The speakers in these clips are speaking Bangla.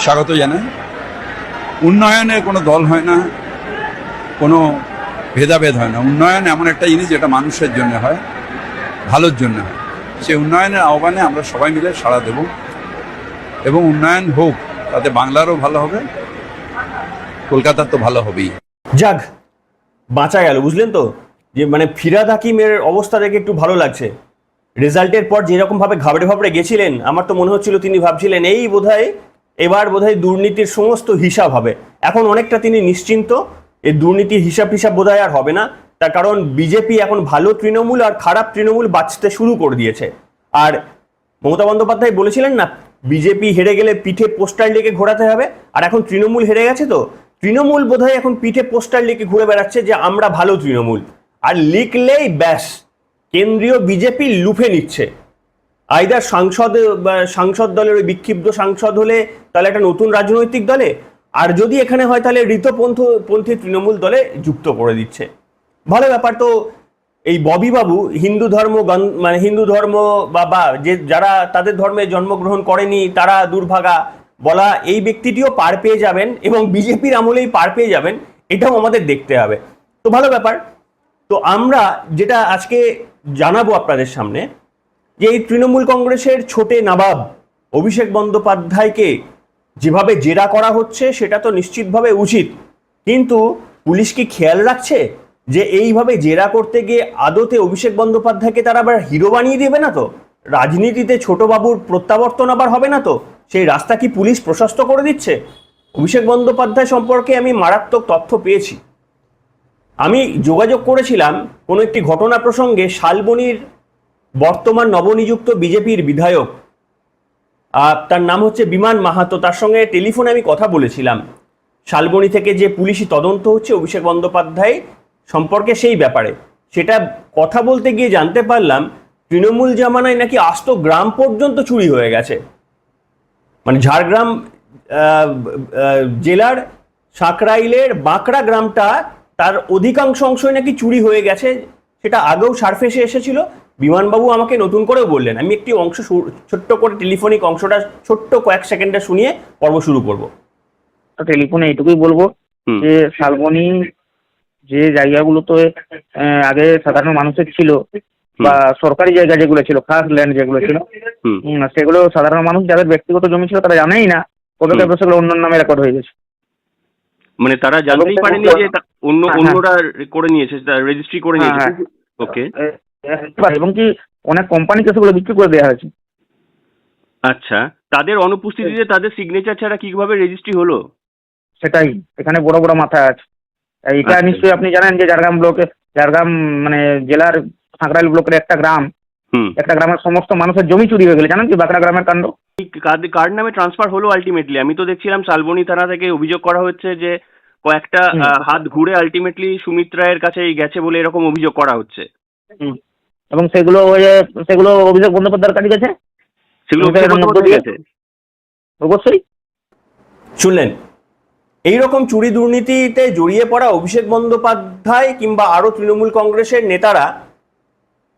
স্বাগত জানাই। উন্নয়নের কোনো দল হয় না, কোনো ভেদাভেদ হয় না। উন্নয়ন এমন একটা জিনিস যেটা মানুষের জন্য হয়, ভালোর জন্য হয়। সেই উন্নয়নের আহ্বানে আমরা সবাই মিলে সাড়া দেব এবং উন্নয়ন হোক, তাতে বাংলারও ভালো হবে, কলকাতার তো ভালো হবেই। যাক, বাঁচা গেল, বুঝলেন তো? যে মানে ফিরহাদ হাকিমের অবস্থা দেখে একটু ভালো লাগছে। রেজাল্টের পর যেরকম ভাবে ঘাবড়ে ঘাবড়ে গেছিলেন, আমার তো মনে হচ্ছিল তিনি ভাবছিলেন এবার বোধহয় দুর্নীতির সমস্ত হিসাব হবে। এখন অনেকটা তিনি নিশ্চিন্ত, এই দুর্নীতির হিসাব বোধহয় আর হবে না। তার কারণ বিজেপি এখন ভালো তৃণমূল আর খারাপ তৃণমূল বাঁচতে শুরু করে দিয়েছে। আর মমতা বন্দ্যোপাধ্যায় বলেছিলেন না, বিজেপি হেরে গেলে পিঠে পোস্টার লেগে ঘোরাতে হবে, আর এখন তৃণমূল হেরে গেছে, তো তৃণমূল বোধহয় এখন পিঠে পোস্টার লেগে ঘুরে বেড়াচ্ছে যে আমরা ভালো তৃণমূল, আর লিখলেই ব্যাস কেন্দ্রীয় বিজেপি লুফে নিচ্ছে। আইদার সাংসদ দলের ওই বিক্ষিপ্ত সাংসদ হলে তাহলে একটা নতুন রাজনৈতিক দলে, আর যদি এখানে হয় তাহলে ঋতপন্থী তৃণমূল দলে যুক্ত করে দিচ্ছে। ভালো ব্যাপার। তো এই ববি বাবু হিন্দু ধর্ম বা যে যারা তাদের ধর্মে জন্মগ্রহণ করেনি তারা দুর্ভাগা বলা এই ব্যক্তিটিও পার পেয়ে যাবেন এবং বিজেপির আমলেই পার পেয়ে যাবেন, এটাও আমাদের দেখতে হবে। তো ভালো ব্যাপার। তো আমরা যেটা আজকে জানাবো আপনাদের সামনে, যে এই তৃণমূল কংগ্রেসের ছোটে নবাব অভিষেক বন্দ্যোপাধ্যায়কে যেভাবে জেরা করা হচ্ছে সেটা তো নিশ্চিতভাবে উচিত, কিন্তু পুলিশ কি খেয়াল রাখছে যে এইভাবে জেরা করতে গিয়ে আদতে অভিষেক বন্দ্যোপাধ্যায়কে তারা আবার হিরো বানিয়ে দেবে না তো? রাজনীতিতে ছোট বাবুর প্রত্যাবর্তন আবার হবে না তো? সেই রাস্তা কি পুলিশ প্রশস্ত করে দিচ্ছে? অভিষেক বন্দ্যোপাধ্যায় সম্পর্কে আমি মারাত্মক তথ্য পেয়েছি। আমি যোগাযোগ করেছিলাম কোনো একটি ঘটনা প্রসঙ্গে শালবনির বর্তমান নবনিযুক্ত বিজেপির বিধায়ক, তার নাম হচ্ছে বিমান মাহাতো, তার সঙ্গে টেলিফোনে আমি কথা বলেছিলাম। শালবনি থেকে যে পুলিশি তদন্ত হচ্ছে অভিষেক বন্দ্যোপাধ্যায় সম্পর্কে সেই ব্যাপারে, সেটা কথা বলতে গিয়ে জানতে পারলাম তৃণমূল জামানায় নাকি আস্ত গ্রাম পর্যন্ত চুরি হয়ে গেছে। মানে ঝাড়গ্রাম জেলার সাঁকরাইলের বাঁকড়া গ্রামটা, তার অধিকাংশ অংশই নাকি চুরি হয়ে গেছে। সেটা আগেও সারফেসে এসেছিল। বিমানবাবু আমাকে নতুন করেও বললেন। আমি একটি অংশ ছোট্ট করে টেলিফোনিক অংশটা ছোট্ট কয়েক সেকেন্ডে শুনিয়ে পর্ব শুরু করব। টেলিফোনে এইটুকুই বলবো যে শালবনি যে জায়গাগুলোতে আগে সাধারণ মানুষের ছিল বা সরকারি জায়গা যেগুলো ছিল, খাস ল্যান্ড যেগুলো ছিল, সেগুলো সাধারণ মানুষ যাদের ব্যক্তিগত জমি ছিল তারা জানেই না, কবে সেগুলো অন্য নামে রেকর্ড হয়ে গেছে। মানে তারা জানতেই পারেনি যে অন্যরা করে নিয়েছে, রেজিস্ট্রি করে নিয়েছে। ওকে। এবং কি অনেক কোম্পানিকে সেগুলো বিক্রি করে দেওয়া হয়েছে। আচ্ছা, তাদের অনুপস্থিতিতে তাদের সিগনেচার ছাড়া কিভাবে রেজিস্ট্রি হলো? সেটাই এখানে বড় বড় মাথা আছে। এটা নিশ্চয়ই আপনি জানেন যে ঝাড়গ্রাম মানে জেলার সাঁকরাইল ব্লকের একটা গ্রামের সমস্ত মানুষের জমি চুরি হয়ে গেলে, জানেন কি বাঁকড়া গ্রামের কাণ্ড? কার নামে ট্রান্সফার হলো আলটিমেটলি? আমি তো দেখছিলাম শালবনি থানা থেকে অভিযোগ করা হচ্ছে যে কয়েকটা হাত ঘুরে আলটিমেটলি সুমিত রায়ের কাছে গেছে বলে এরকম অভিযোগ করা হচ্ছে। এবং সেগুলো অভিযোগ বন্দ্যোপাধ্যায়ের কাছে গেছে, অবশ্যই। শুনলেন, এইরকম চুরি দুর্নীতিতে জড়িয়ে পড়া অভিষেক বন্দ্যোপাধ্যায় কিংবা আরো তৃণমূল কংগ্রেসের নেতারা,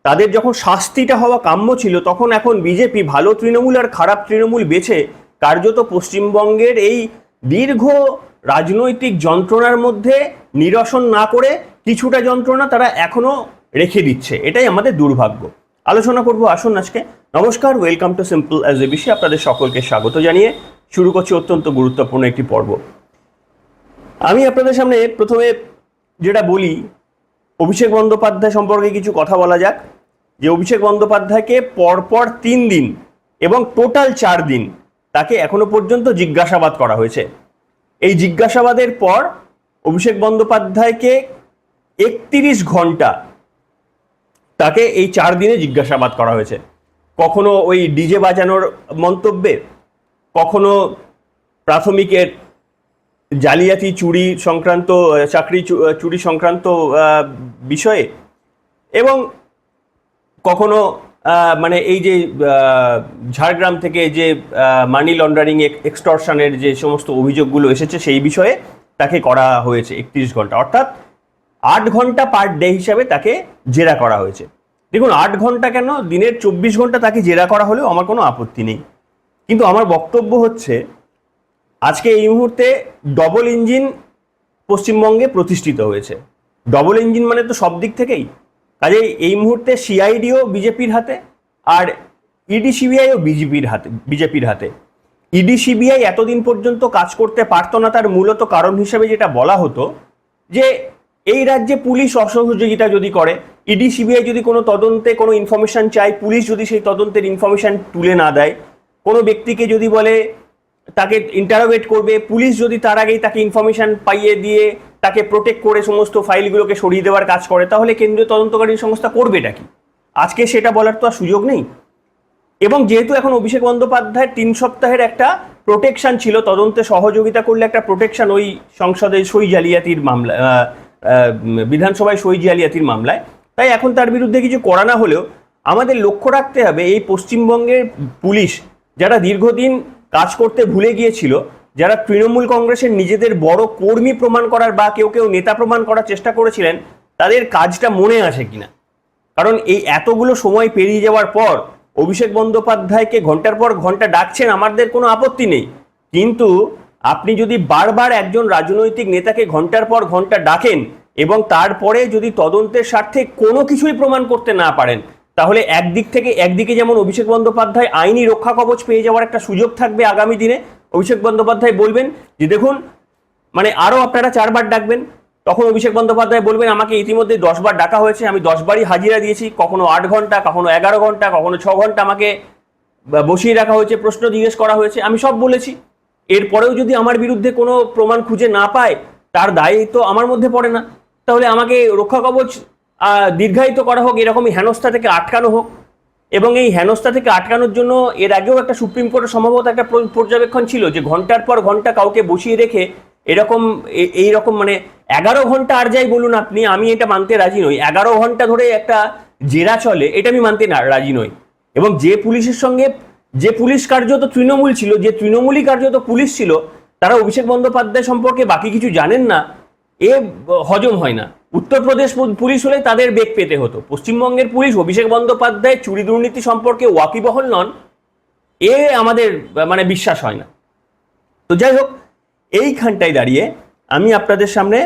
তাদের যখন শাস্তিটা হওয়া কাম্য ছিল, তখন এখন বিজেপি ভালো তৃণমূল আর খারাপ তৃণমূল বেছে কার্যত পশ্চিমবঙ্গের এই দীর্ঘ রাজনৈতিক যন্ত্রণার মধ্যে নিরসন না করে কিছুটা যন্ত্রণা তারা এখনো রেখে দিচ্ছে। এটাই আমাদের দুর্ভাগ্য। আলোচনা করব আসুন আজকে। নমস্কার, welcome to simple as a বিষয়। আপনাদের সকলকে স্বাগত জানিয়ে শুরু করছি অত্যন্ত গুরুত্বপূর্ণ একটি পর্ব। আমি আপনাদের সামনে প্রথমে যেটা বলি, অভিষেক বন্দ্যোপাধ্যায় সম্পর্কে কিছু কথা বলা যাক। যে অভিষেক বন্দ্যোপাধ্যায়কে পরপর 3 দিন এবং টোটাল 4 দিন তাকে এখনো পর্যন্ত জিজ্ঞাসাবাদ করা হয়েছে। এই জিজ্ঞাসাবাদের পর অভিষেক বন্দ্যোপাধ্যায়কে 31 ঘন্টা তাকে এই 4 দিনে জিজ্ঞাসাবাদ করা হয়েছে। কখনো ওই ডিজে বাজানোর মন্তব্যে, কখনো প্রাথমিকের জালিয়াতি চুরি সংক্রান্ত, চাকরি চুরি সংক্রান্ত বিষয়ে, এবং কখনো মানে এই যে ঝাড়গ্রাম থেকে যে মানি লন্ডারিং, এক্সটর্শনের যে সমস্ত অভিযোগগুলো এসেছে সেই বিষয়ে তাকে করা হয়েছে 31 ঘন্টা, অর্থাৎ 8 ঘন্টা পার ডে হিসাবে তাকে জেরা করা হয়েছে। দেখুন, 8 ঘন্টা কেন, দিনের 24 ঘন্টা তাকে জেরা করা হলেও আমার কোনো আপত্তি নেই। কিন্তু আমার বক্তব্য হচ্ছে আজকে এই মুহূর্তে ডবল ইঞ্জিন পশ্চিমবঙ্গে প্রতিষ্ঠিত হয়েছে। ডবল ইঞ্জিন মানে তো সব দিক থেকেই, কাজেই এই মুহূর্তে সিআইডিও বিজেপির হাতে আর ইডি সিবিআইও বিজেপির হাতে। ইডি সিবিআই এতদিন পর্যন্ত কাজ করতে পারতো না, তার মূলত কারণ হিসেবে যেটা বলা হতো যে এই রাজ্যে পুলিশ অসহযোগিতা যদি করে, ইডি সিবিআই যদি কোনো তদন্তে কোনো ইনফরমেশন চায়, পুলিশ যদি সেই তদন্তের ইনফরমেশন তুলে না দেয়, কোনো ব্যক্তিকে যদি বলে তাকে ইন্টারোগেট করবে, পুলিশ যদি তার আগেই তাকে ইনফরমেশন পাইয়ে দিয়ে তাকে প্রোটেক্ট করে সমস্ত ফাইলগুলোকে সরিয়ে দেওয়ার কাজ করে, তাহলে কেন্দ্রীয় তদন্তকারী সংস্থা করবেটা কি? আজকে সেটা বলার তো আর সুযোগ নেই। এবং যেহেতু এখন অভিষেক বন্দ্যোপাধ্যায়ের 3 সপ্তাহের একটা প্রোটেকশন ছিল, তদন্তে সহযোগিতা করলে একটা প্রোটেকশন ওই সংসদে সই জালিয়াতির মামলা, বিধানসভায় সই জালিয়াতির মামলায়, তাই এখন তার বিরুদ্ধে কিছু করা না হলেও আমাদের লক্ষ্য রাখতে হবে এই পশ্চিমবঙ্গের পুলিশ যারা দীর্ঘদিন কাজ করতে ভুলে গিয়েছিল, যারা তৃণমূল কংগ্রেসের নিজেদের বড় কর্মী প্রমাণ করার বা কেউ কেউ নেতা প্রমাণ করার চেষ্টা করেছিলেন, তাদের কাজটা মনে আসে কিনা। কারণ এই এতগুলো সময় পেরিয়ে যাওয়ার পর অভিষেক বন্দ্যোপাধ্যায়কে ঘন্টার পর ঘন্টা ডাকছেন, আমাদের কোনো আপত্তি নেই, কিন্তু আপনি যদি বারবার একজন রাজনৈতিক নেতাকে ঘন্টার পর ঘন্টা ডাকেন এবং তারপরে যদি তদন্তের স্বার্থে কোনো কিছুই প্রমাণ করতে না পারেন, তাহলে একদিকে যেমন অভিষেক বন্দ্যোপাধ্যায় আইনি রক্ষা কবচ পেয়ে যাওয়ার একটা সুযোগ থাকবে আগামী দিনে। অভিষেক বন্দ্যোপাধ্যায় বলবেন যে দেখুন মানে আরও আপনারা 4 বার ডাকবেন, তখন অভিষেক বন্দ্যোপাধ্যায় বলবেন আমাকে ইতিমধ্যে 10 বার ডাকা হয়েছে, আমি 10 বারই হাজিরা দিয়েছি, কখনো 8 ঘন্টা, কখনো 11 ঘন্টা, কখনো 6 ঘন্টা আমাকে বসিয়ে রাখা হয়েছে, প্রশ্ন জিজ্ঞেস করা হয়েছে, আমি সব বলেছি। এরপরেও যদি আমার বিরুদ্ধে কোনো প্রমাণ খুঁজে না পায়, তার দায় তো আমার মধ্যে পড়ে না, তাহলে আমাকে রক্ষা কবচ দীর্ঘায়িত করা হোক, এরকমই হেনস্থা থেকে আটকানো হোক। এবং এই হেনস্থা থেকে আটকানোর জন্য এর আগেও একটা সুপ্রিম কোর্টের সম্ভবত একটা পর্যবেক্ষণ ছিল যে ঘন্টার পর ঘন্টা কাউকে বসিয়ে রেখে এইরকম মানে 11 ঘন্টা আর যাই বলুন আপনি, আমি এটা মানতে রাজি নই। 11 ঘন্টা ধরে একটা জেরা চলে, এটা আমি মানতে রাজি নই। এবং যে পুলিশের সঙ্গে যে পুলিশ কার্যত তৃণমূল ছিল, যে তৃণমূলই কার্যত পুলিশ ছিল, তারা অভিষেক বন্দ্যোপাধ্যায় সম্পর্কে বাকি কিছু জানেন না, এ হজম হয় না। উত্তরপ্রদেশ পুলিশ হলে তাদের বেগ পেতে হতো, পশ্চিমবঙ্গের পুলিশ অভিষেক বন্দ্যোপাধ্যায় চুরি দুর্নীতি সম্পর্কে ওয়াকিবহল নন, এ আমাদের মানে বিশ্বাস হয় না। তো যাই হোক, এইখানটায় দাঁড়িয়ে আমি আপনাদের সামনে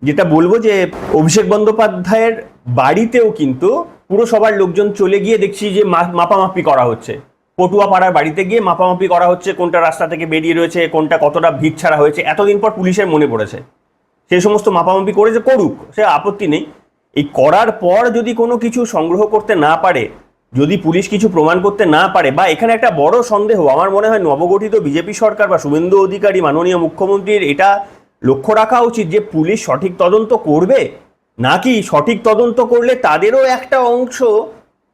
যেটা বলবো যে অভিষেক বন্দ্যোপাধ্যায়ের বাড়িতেও কিন্তু পুরসভার লোকজন চলে গিয়ে দেখছি যে মাপামাপি করা হচ্ছে। পটুয়াপাড়ার বাড়িতে গিয়ে মাপামাপি করা হচ্ছে, কোনটা রাস্তা থেকে বেরিয়ে রয়েছে, কোনটা কতটা ভিড় ছাড়া হয়েছে, এতদিন পর পুলিশের মনে পড়েছে। সেই সমস্ত মাপামাপি করেছে, করুক, সে আপত্তি নেই। এই করার পর যদি কোনো কিছু সংগ্রহ করতে না পারে, যদি পুলিশ কিছু প্রমাণ করতে না পারে, বা এখানে একটা বড় সন্দেহ, আমার মনে হয় নবগঠিত বিজেপি সরকার বা শুভেন্দু অধিকারী মাননীয় মুখ্যমন্ত্রীর এটা লক্ষ্য রাখা উচিত যে পুলিশ সঠিক তদন্ত করবে, নাকি সঠিক তদন্ত করলে তাদেরও একটা অংশ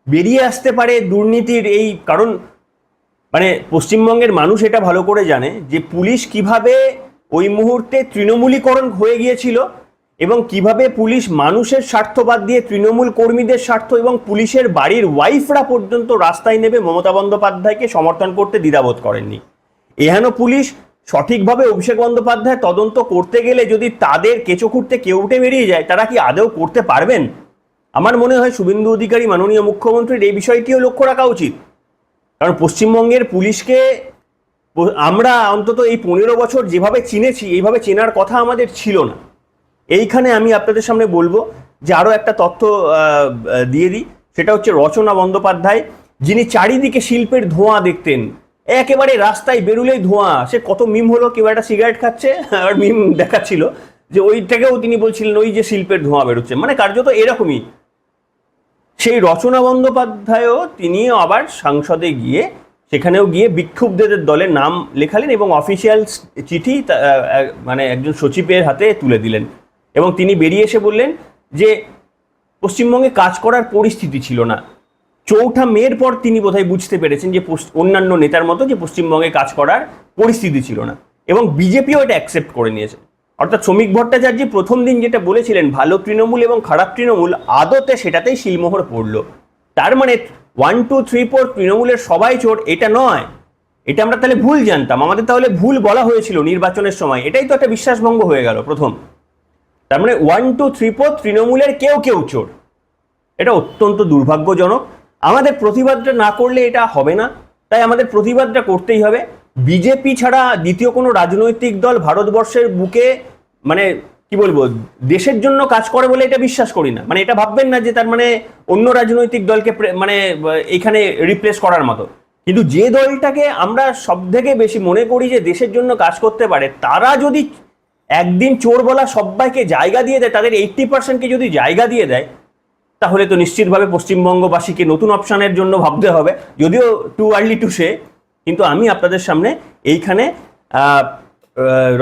বেরিয়ে আসতে পারে দুর্নীতির। এই কারণ মানে পশ্চিমবঙ্গের মানুষ এটা ভালো করে জানে যে পুলিশ কিভাবে ওই মুহূর্তে তৃণমূলীকরণ হয়ে গিয়েছিল এবং কিভাবে পুলিশ মানুষের স্বার্থ বাদ দিয়ে তৃণমূল কর্মীদের স্বার্থ এবং পুলিশের বাড়ির ওয়াইফরা পর্যন্ত রাস্তায় নেমে মমতা বন্দ্যোপাধ্যায়কে সমর্থন করতে দ্বিধাবোধ করেননি। এহেন পুলিশ সঠিকভাবে অভিষেক বন্দ্যোপাধ্যায় তদন্ত করতে গেলে যদি তাদের কেঁচো খুঁড়তে কেউ উঠে বেরিয়ে যায়, তারা কি আদৌ করতে পারবেন? আমার মনে হয় শুভেন্দু অধিকারী মাননীয় মুখ্যমন্ত্রীর এই বিষয়টিও লক্ষ্য রাখা উচিত। কারণ পশ্চিমবঙ্গের পুলিশকে আমরা অন্তত এই 15 বছর যেভাবে চিনেছি, এইভাবে চেনার কথা আমাদের ছিল না। এইখানে আমি আপনাদের সামনে বলবো যে আরও একটা তথ্য দিয়ে দিই, সেটা হচ্ছে রচনা বন্দ্যোপাধ্যায়, যিনি চারিদিকে শিল্পের ধোঁয়া দেখতেন, একেবারে রাস্তায় বেরুলেই ধোঁয়া। সে কত মিম হলো, কেউ একটা সিগারেট খাচ্ছে আর মিম দেখাচ্ছিল যে ওইটাকেও তিনি বলছিলেন ওই যে শিল্পের ধোঁয়া বেরোচ্ছে, মানে কার্যত এরকমই। সেই রচনা বন্দ্যোপাধ্যায়ও তিনিও আবার সংসদে গিয়ে সেখানেও গিয়ে বিক্ষুব্ধদের দলের নাম লেখালেন এবং অফিসিয়াল চিঠি মানে একজন সচিবের হাতে তুলে দিলেন। এবং তিনি বেরিয়ে এসে বললেন যে পশ্চিমবঙ্গে কাজ করার পরিস্থিতি ছিল না। 4 মের পর তিনি বোধহয় বুঝতে পেরেছেন যে অন্যান্য নেতার মতো যে পশ্চিমবঙ্গে কাজ করার পরিস্থিতি ছিল না, এবং বিজেপিও এটা অ্যাকসেপ্ট করে নিয়েছে। অর্থাৎ শ্রমিক ভট্টাচার্য প্রথম দিন যেটা বলেছিলেন ভালো তৃণমূল এবং খারাপ তৃণমূল, আদতে সেটাতেই শিলমোহর পড়ল। তার মানে 1, 2, 3, 4 তৃণমূলের সবাই চোর এটা নয়, এটা আমরা তাহলে ভুল জানতাম, আমাদের তাহলে ভুল বলা হয়েছিল নির্বাচনের সময়, এটাই তো একটা বিশ্বাসভঙ্গ হয়ে গেল প্রথম। তার মানে 1, 2, 3, 4 তৃণমূলের কেউ কেউ চোর, এটা অত্যন্ত দুর্ভাগ্যজনক। আমাদের প্রতিবাদটা না করলে এটা হবে না, তাই আমাদের প্রতিবাদটা করতেই হবে। বিজেপি ছাড়া দ্বিতীয় কোনো রাজনৈতিক দল ভারতবর্ষের বুকে মানে কি বলবো দেশের জন্য কাজ করে বলে এটা বিশ্বাস করি না। মানে এটা ভাববেন না যে তার মানে অন্য রাজনৈতিক দলকে মানে এখানে রিপ্লেস করার মতো। কিন্তু যে দলটাকে আমরা সব থেকে বেশি মনে করি যে দেশের জন্য কাজ করতে পারে, তারা যদি একদিন চোর বলা সবাইকে জায়গা দিয়ে দেয়, তাদের 80%কে যদি জায়গা দিয়ে দেয়, তাহলে তো নিশ্চিতভাবে পশ্চিমবঙ্গবাসীকে নতুন অপশনের জন্য ভাবতে হবে। যদিও টু আর্লি টু সে, কিন্তু আমি আপনাদের সামনে এইখানে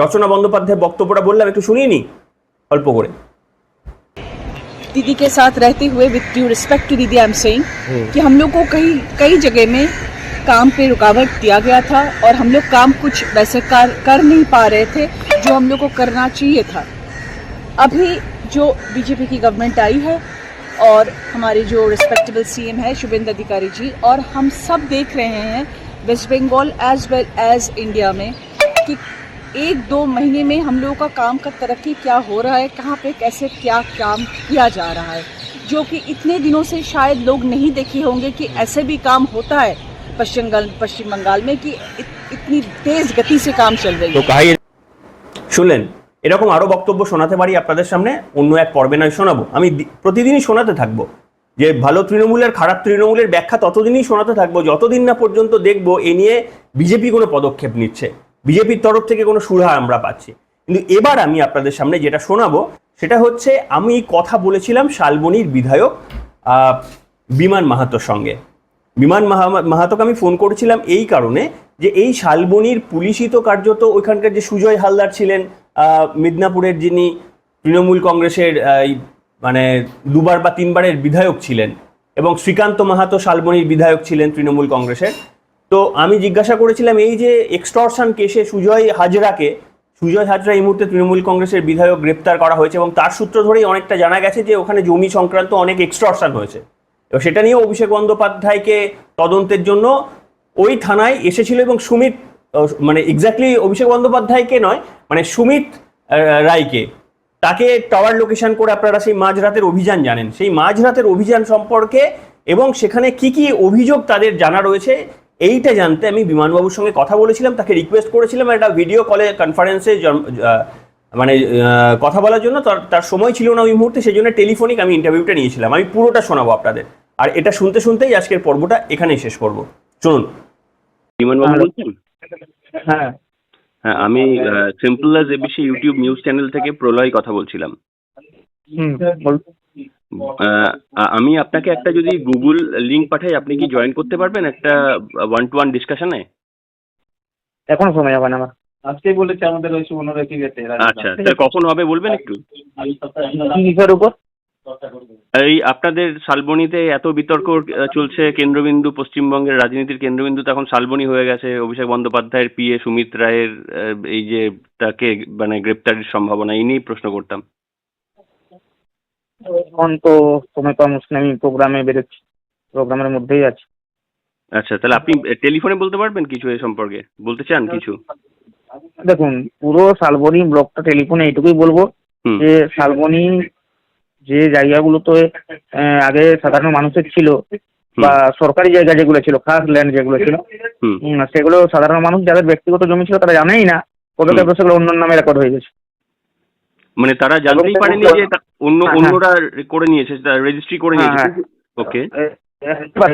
রচনা বন্দ্যোপাধ্যায়ের বক্তব্যটা বললাম, একটু শুনিয়ে নি অল্প করে। दीदी के साथ रहते हुए विद ड्यू रिस्पेक्ट टू दीदी आई एम सेइंग कि हम लोग को कई जगह में काम पे रुकावट दिया गया था और हम लोग काम कुछ वैसे कर नहीं पा रहे थे जो हम लोग को करना चाहिए था। अभी जो बीजेपी की गवर्नमेंट आई है और हमारे जो रिस्पेक्टेबल सीएम है शुभेंदु अधिकारी जी, और हम सब देख रहे हैं West Bengal as well as India में कि 1-2 महीने में हम लोगों का काम का तरक्की क्या हो रहा है, कहाँ पे कैसे क्या काम किया जा रहा है, जो कि इतने दिनों से शायद लोग नहीं देखे होंगे कि ऐसे भी काम होता है पश्चिम बंगाल में कि इतनी तेज गति से काम चल रही है। শুনলেন, এরকম আরো বক্তব্য শোনাতে পারি আপনাদের সামনে, অন্য এক পর্বে নয় শোনাবো। আমি প্রতিদিনই শোনাতে থাকবো যে ভালো তৃণমূলের খারাপ তৃণমূলের ব্যাখ্যা ততদিনই শোনাতে থাকবো যতদিন না পর্যন্ত দেখবো এ নিয়ে বিজেপি কোনো পদক্ষেপ নিচ্ছে, বিজেপির তরফ থেকে কোনো সুরাহা আমরা পাচ্ছি। কিন্তু এবার আমি আপনাদের সামনে যেটা শোনাবো সেটা হচ্ছে, আমি কথা বলেছিলাম শালবনীর বিধায়ক বিমান মাহাতোর সঙ্গে। বিমান মাহাতোকে আমি ফোন করেছিলাম এই কারণে যে এই শালবনীর পুলিশই তো কার্যত ওইখানকার যে সুজয় হালদার ছিলেন মিদনাপুরের, যিনি তৃণমূল কংগ্রেসের মানে 2বার বা 3বারের বিধায়ক ছিলেন, এবং শ্রীকান্ত মাহাতো শালবনীর বিধায়ক ছিলেন তৃণমূল কংগ্রেসের। তো আমি জিজ্ঞাসা করেছিলাম এই যে এক্সটর্শন কেসে সুজয় হাজরা এই মুহূর্তে তৃণমূল কংগ্রেসের বিধায়ক গ্রেপ্তার করা হয়েছে, এবং তার সূত্র ধরেই অনেকটা জানা গেছে যে ওখানে জমি সংক্রান্ত অনেক এক্সটর্শন হয়েছে। এবার সেটা নিয়ে অভিষেক বন্দ্যোপাধ্যায়কে তদন্তের জন্য ওই থানায় এসেছিল, এবং সুমিত মানে এক্স্যাক্টলি অভিষেক বন্দ্যোপাধ্যায়কে নয়, মানে সুমিত রায়কে, তাকে টাওয়ার লোকেশন করে আপনারা সেই মাঝরাতের অভিযান জানেন, সেই মাঝরাতের অভিযান সম্পর্কে এবং সেখানে কি কি অভিযোগ তাদের জানা রয়েছে এইটা জানতে আমি বিমানবাবুর সঙ্গে কথা বলেছিলাম, তাকে রিকোয়েস্ট করেছিলাম একটা ভিডিও কলে কনফারেন্সে মানে কথা বলার জন্য। তার সময় ছিল না ওই মুহূর্তে, সেই জন্য টেলিফোনিক আমি ইন্টারভিউটা নিয়েছিলাম। আমি পুরোটা শোনাবো আপনাদের, আর এটা শুনতে শুনতেই আজকের পর্বটা এখানেই শেষ করব। শুনুন। বিমানবাবু বলছেন? হ্যাঁ হ্যাঁ, আমি simple as ABC YouTube news channel থেকে প্রলয় কথা বলছিলাম। আমি আপনাকে একটা যদি গুগল লিংক পাঠাই, আপনি কি জয়েন করতে পারবেন একটা 1-to-1 ডিসকাশনে? এখন সময় হবে না আমার, আজকেই বলেছে আমাদের ওই 15 কি গেছে। আচ্ছা, তাহলে কখন হবে বলবেন একটু? কি বিষয়ের উপর? এই আপনাদের শালবনীতে এত বিতর্ক চলছে, কেন্দ্রবিন্দু পশ্চিমবঙ্গের রাজনীতির কেন্দ্রবিন্দু তো এখন শালবনী হয়ে গেছে। অভিষেক বন্দ্যোপাধ্যায়ের পিএ সুমিত রায়ের এই যে তাকে মানে গ্রেপ্তারের সম্ভাবনা, এই নিয়েই প্রশ্ন করতাম। এখন তো সময় পাওয়া মুশকিল, আমি প্রোগ্রামে বেরোচ্ছি, প্রোগ্রামের মধ্যেই আছি। আচ্ছা, তাহলে আপনি টেলিফোনে বলতে পারবেন কিছু এ সম্পর্কে? বলতে চান কিছু? দেখুন, পুরো শালবনী ব্লকটা টেলিফোনে এইটুকুই বলবো যে শালবনী যে জায়গাগুলোতে আগে সাধারণ মানুষের ছিল বা সরকারি জায়গা যেগুলো ছিল, খাস ল্যান্ড যেগুলো ছিল, সেগুলো সাধারণ মানুষ যাদের ব্যক্তিগত জমি ছিল তারা জানেই না, পদক্ষেপে সেগুলো অন্য নামে রেকর্ড হয়ে গেছে। মানে তারা জানতেই পারেনি যে অন্যরা করে নিয়েছে, রেজিস্ট্রি করে নিয়েছে। ওকে।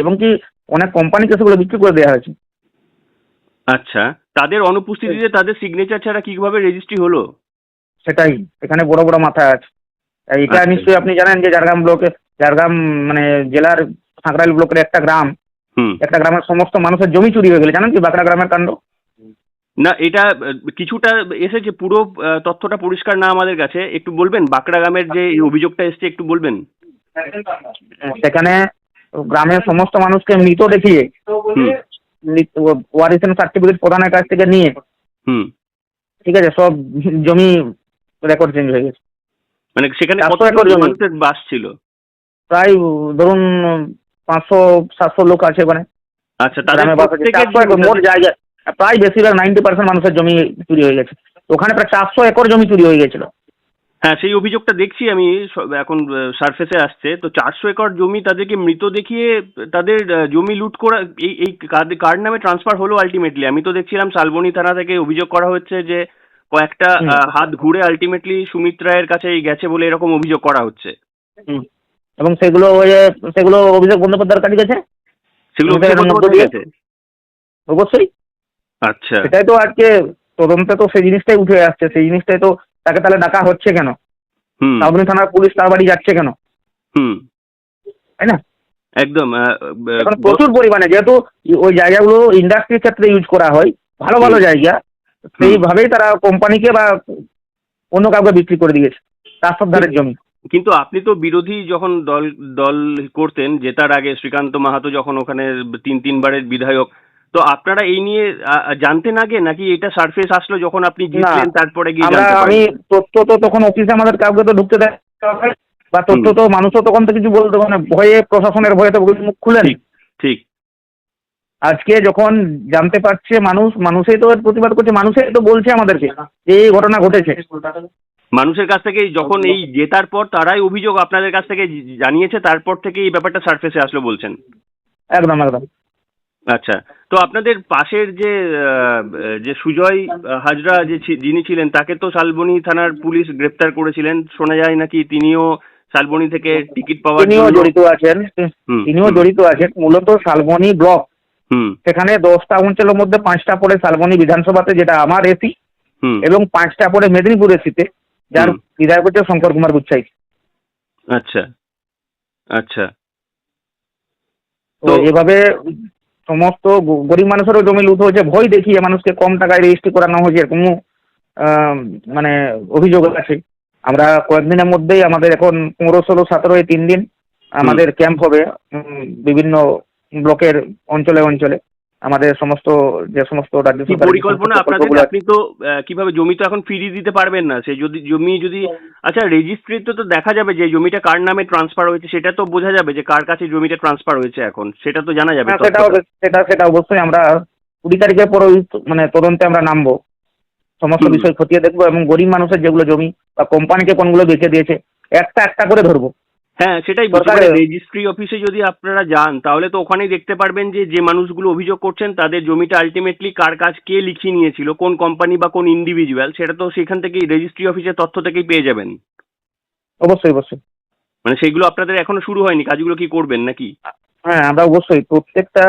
এবং কি অনেক কোম্পানিকে সেগুলো বিক্রি করে দেওয়া হয়েছে। আচ্ছা, তাদের অনুপস্থিতিতে তাদের সিগনেচার ছাড়া কিভাবে রেজিস্ট্রি হলো? সেটাই এখানে বড় বড় মাথা আছে। এটা নিশ্চয়ই আপনি জানেন যে ঝাড়গ্রাম মানে জেলার সাঁকরাইল ব্লকের একটা গ্রামের সমস্ত মানুষের জমি চুরি হয়ে গেলে, জানেন কি বাঁকড়া গ্রামের কাণ্ড? না, এটা কিছুটা এসেছে, পুরো তথ্যটা পরিষ্কার না আমাদের কাছে। একটু বলবেন বাঁকড়া গ্রামের যে অভিযোগটা এসেছে, একটু বলবেন? সেখানে গ্রামের সমস্ত মানুষকে মৃত দেখিয়ে ওয়ারিশন সার্টিফিকেট প্রধানের কাছ থেকে নিয়ে, ঠিক আছে, সব জমি রেকর্ড চেঞ্জ হয়ে গেছে। মানে সেখানে কত মানুষের বাস ছিল? প্রায় ধরুন 500-700 লোক আছে ওখানে। আচ্ছা, তাদের মোট জায়গা প্রায় বেশিরভাগ 90% মানুষের জমি চুরি হয়ে গেছে। ওখানে প্রায় 400 একর জমি চুরি হয়ে গেছিল। হ্যাঁ, সেই অভিযোগটা দেখছি আমি এখন সারফেসে আসছে। তো 400 একর জমি তাদেরকে মৃত দেখিয়ে তাদের জমি লুট করা, এই কার নামে ট্রান্সফার হলো আলটিমেটলি? আমি তো দেখছিলাম শালবনী থানা থেকে অভিযোগ করা হচ্ছে যে কয়েকটা হাত ঘুরে আলটিমেটলি সুমিত রায়ের কাছেই গেছে বলে এরকম অভিযোগ করা হচ্ছে। হুম। এবং সেগুলো সেগুলো অভিযোগ বন্দ্যোপাধ্যায়ের কাছে গেছে। সেগুলো ওদের অভিযোগ মধ্য বন্ধ দিয়ে- হয়ে গেছে? অবশ্যই। আচ্ছা। সেটাই তো আজকে তদন্তে তো সেই জিনিসটাই উঠে আসছে, সেই জিনিসটাই তো তাকে তাহলে ডাকা হচ্ছে কেন, হুম শালবনী থানার পুলিশ তার বাড়ি যাচ্ছে কেন, হুম তাই না? একদম। এখন প্রচুর পরিমাণে, যেহেতু ওই জায়গাগুলো ইন্ডাস্ট্রির ক্ষেত্রে ইউজ করা হয়, ভালো ভালো জায়গা, সেইভাবেই তারা কোম্পানিকে বা অন্য কাউকে বিক্রি করে দিয়েছে রাস্তার ধারের জমি। কিন্তু আপনি তো বিরোধী যখন দল দল করতেন জেতার আগে, শ্রীকান্ত মাহাতো যখন ওখানে তিনবারের বিধায়ক, তো আপনারা এই নিয়ে জানতেন আগে, নাকি এটা সারফেস আসলো যখন আপনি জিতলেন তারপরে গিয়ে জানতে আমি পারলেন? তথ্য তো তখন অফিসে আমাদের কাউকে তো ঢুকতে দেয় না, বা তথ্য তো মানুষও তখন তো কিছু বলতে পারে না, ভয়ে, প্রশাসনের ভয়ে তো মুখ খুলেনি। ঠিক ঠিক। আজকে যখন জানতে পারছে মানুষ, মানুষই তো এর প্রতিবাদ করছে, মানুষই তো বলছে আমাদেরকে যে এই ঘটনা ঘটেছে। মানুষের কাছ থেকে যখন এই জেতার পর তারাই অভিযোগ আপনাদের কাছ থেকে জানিয়েছে, তারপর থেকে এই ব্যাপারটা সারফেসে আসলো বলছেন? একদম একদম। আচ্ছা। তো আপনাদের পাশের যে সুজয় হাজরা যিনি ছিলেন, তাকে তো শালবনী থানার পুলিশ গ্রেপ্তার করেছিলেন, শোনা যায় নাকি তিনিও শালবনী থেকে টিকিট পাওয়ার তিনিও জন্য। জড়িত আছেন। তিনিও জড়িত আছেন। মূলত শালবনী ব্লক, হুম সেখানে 10টা অঞ্চলের মধ্যে 5টা পড়ে শালবনী বিধানসভাতে, যেটা আমার এসি, হুম এবং 5টা পড়ে মেদিনীপুর এসিতে, যার বিধায়ক হচ্ছে শঙ্কর কুমার গুচ্ছাই। আচ্ছা আচ্ছা। তো এভাবে সমস্ত গরিব মানুষেরও জমি লুট হয়েছে, ভয় দেখিয়ে মানুষকে কম টাকায় রেজিস্ট্রি করানো হয়েছে, এরকমও মানে অভিযোগ আছে। আমরা কয়েকদিনের মধ্যেই, আমাদের এখন 15, 16, 17 এই 3 দিন আমাদের ক্যাম্প হবে বিভিন্ন ব্লকের অঞ্চলে অঞ্চলে, আমাদের যে সমস্ত রাজ্য কি সরকারের পরিকল্পনা আপনাদের? আপনি তো কিভাবে, জমি তো এখন ফিরিয়ে দিতে পারবেন না, সে জমি যদি, আচ্ছা রেজিস্ট্রিতে তো দেখা যাবে যে জমিটা কার নামে ট্রান্সফার হয়েছে, সেটা তো বোঝা যাবে যে কার কাছে জমিটা ট্রান্সফার হয়েছে, এখন সেটা তো জানা যাবে। সেটা অবশ্যই আমরা 20 তারিখের পর মানে তদন্তে আমরা নামবো, সমস্ত বিষয় খতিয়ে দেখবো, এবং গরিব মানুষের যেগুলো জমি বা কোম্পানিকে কোনগুলো বেঁচে দিয়েছে একটা একটা করে ধরবো। হ্যাঁ, সেটাই বলছি, রেজিস্ট্রি অফিসে যদি আপনারা যান তাহলে তো ওখানেই দেখতে পারবেন যে মানুষগুলো অভিযোগ করছেন তাদের জমিটা আলটিমেটলি কার কাছ, কে লিখিয়ে নিয়েছিল, কোন কোম্পানি বা কোন ইন্ডিভিজুয়াল, সেটা তো সেখান থেকেই রেজিস্ট্রি অফিসের তথ্য থেকেই পেয়ে যাবেন। অবশ্যই অবশ্যই। মানে সেইগুলো আপনাদের এখনো শুরু হয়নি, কাজগুলো কি করবেন নাকি? হ্যাঁ, আমরা অবশ্যই প্রত্যেকটা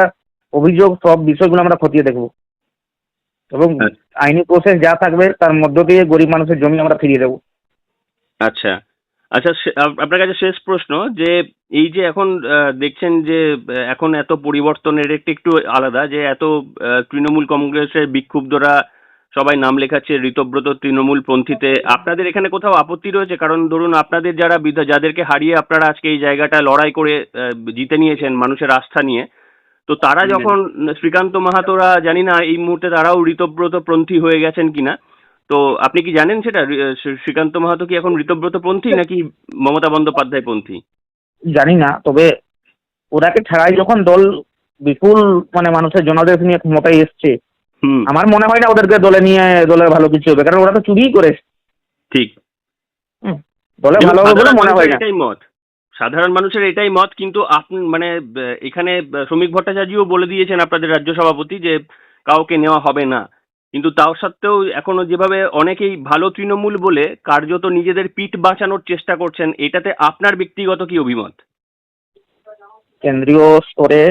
অভিযোগ, সব বিষয়গুলো আমরা খতিয়ে দেখবো, এবং আইনি প্রসেস যা থাকবে তার মধ্য দিয়ে গরিব মানুষের জমি আমরা ফিরিয়ে দেবো। আচ্ছা আচ্ছা। আপনার কাছে শেষ প্রশ্ন, যে এই যে এখন দেখছেন যে এখন এত পরিবর্তনের একটু আলাদা, যে এত তৃণমূল কংগ্রেসের বিক্ষুব্ধরা সবাই নাম লেখাচ্ছে ঋতব্রত তৃণমূল পন্থীতে, আপনাদের এখানে কোথাও আপত্তি রয়েছে? কারণ ধরুন আপনাদের যাদেরকে হারিয়ে আপনারা আজকে এই জায়গাটা লড়াই করে জিতে নিয়েছেন মানুষের আস্থা নিয়ে, তো তারা যখন শ্রীকান্ত মাহাতোরা, জানি না এই মুহূর্তে তারাও ঋতব্রত পন্থী হয়ে গেছেন কিনা, তো আপনি কি জানেন সেটা? শ্রীকান্ত মাহাতো কি এখন ঋতব্রত পন্থী নাকি মমতা বন্দ্যোপাধ্যায় পন্থী? জানি না, তবে ওরাকে ছাড়াই যখন দল বিপুল মানে মানুষের জনাদেশ নিয়ে ক্ষমতায় এসছে, আমার মনে হয় না ওদেরকে দলে ভালো কিছু হবে, কারণ ওরা তো চুরিই করে। ঠিক। দলে ভালো হবে বলে মনে হয় না। এটাই মত, সাধারণ মানুষের এটাই মত। কিন্তু আপনি মানে এখানে শ্রমিক ভট্টাচার্যও বলে দিয়েছেন, আপনাদের রাজ্য সভাপতি, যে কাউকে নেওয়া হবে না। কিন্তু তাও সত্ত্বেও এখনো যেভাবে অনেকেই ভালো তৃণমূল বলে কার্যত নিজেদের পিঠ বাঁচানোর চেষ্টা করছেন, এটাতে আপনার ব্যক্তিগত কি অভিমত? কেন্দ্রীয় স্তরে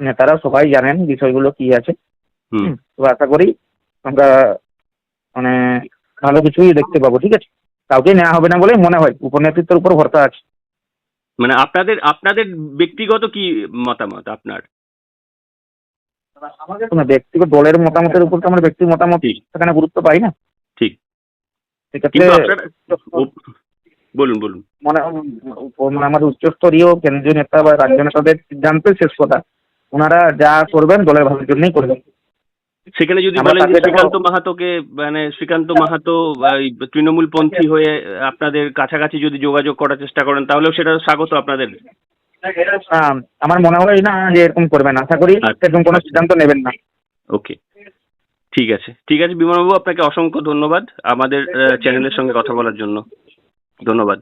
নেতারা সবাই জানেন বিষয়গুলো কি আছে। তো আশা করি আমরা মানে ভালো কিছুই দেখতে পাবো। ঠিক আছে, কাউকে নেওয়া হবে না বলে মনে হয়, উপনেতৃত্বের উপর ভরসা আছে। মানে আপনাদের ব্যক্তিগত কি মতামত আপনার? ব্যক্তিগত দলের মতামতের উপর তো আমরা ব্যক্তি মতামত সেখানে গুরুত্ব পাই না। ঠিক। সেক্ষেত্রে বলুন। মানে আমাদের উচ্চস্তরীয় কেন্দ্রীয় নেতা বা রাজ্য নেতাদের সিদ্ধান্তের শেষ কথা, ওনারা যা করবেন দলের ভালোর জন্যই করবেন। সেখানে যদি বলেন যে শ্রীকান্ত মাহাতোকে, মানে শ্রীকান্ত মাহাতো তৃণমূল পন্থী হয়ে আপনাদের কাছাকাছি যদি যোগাযোগ করার চেষ্টা করেন, তাহলেও সেটা স্বাগত আপনাদের? আমার মনে হয় না যে এরকম করবেন, আশা করি এরকম কোনো সিদ্ধান্ত নেবেন না। ওকে। ঠিক আছে, ঠিক আছে বিমলবাবু, আপনাকে অসংখ্য ধন্যবাদ আমাদের চ্যানেলের সঙ্গে কথা বলার জন্য। ধন্যবাদ।